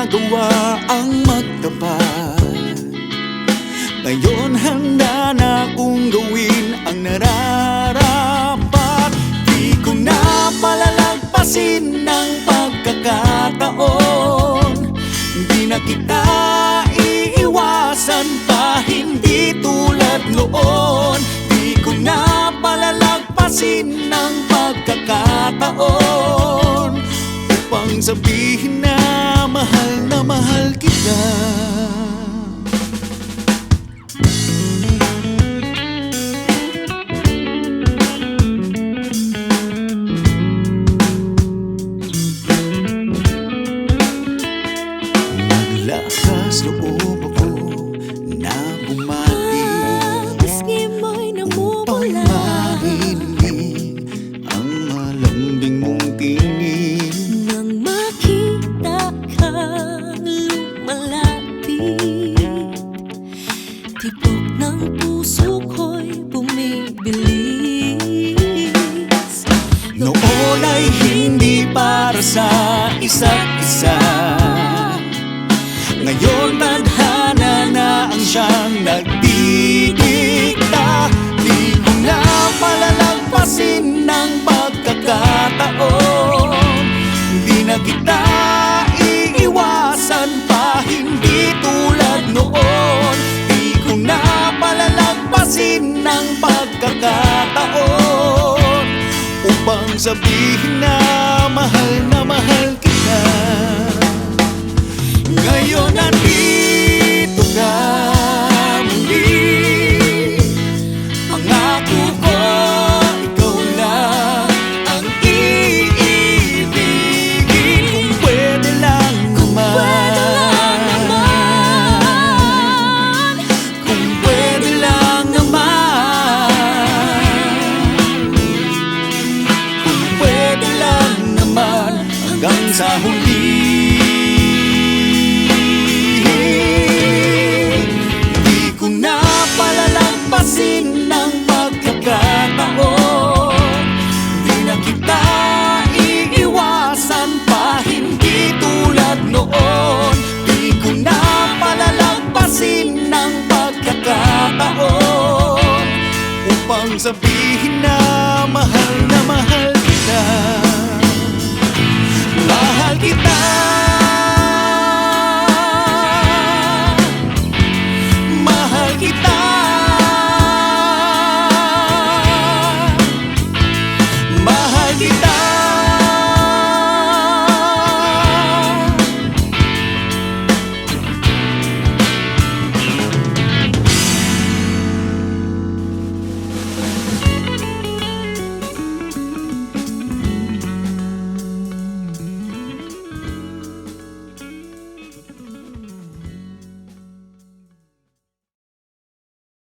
magagawa ang magtapat. Ngayon handa na kong gawin ang nararapat. Di ko na palalagpasin ng pagkakataon. Di na kita iiwasan pa, hindi tulad noon. Di ko na palalagpasin ng pagkakataon upang sabihin na mahal kita. Naglakas loob ako na bumati Maski mo'y namumula, marinig ang malambing mong tinig. nang makita kang lumalapit, tibok ng puso ko'y bumibilis. Noon ay hindi para sa isa't isa, ngayon tadhana na ang siyang nagdidikta. Di ko na palalagpasin ng pagkakataon. Di na kita iiwasan pa, hindi tulad noon. Di ko na palalagpasin ng pagkakataon upang sabihin na mahal kita. Ngayon nandito ka muli, pangako ko ikaw lang ang iibigin. Kung pwede lang naman, kung pwede lang naman, kung pwede lang naman, hanggang sa huli. Palalagpasin ng pagkakataon. Di na kita iiwasan pa, hindi tulad noon. Di ko na palalagpasin ng pagkakataon upang sabihin na mahal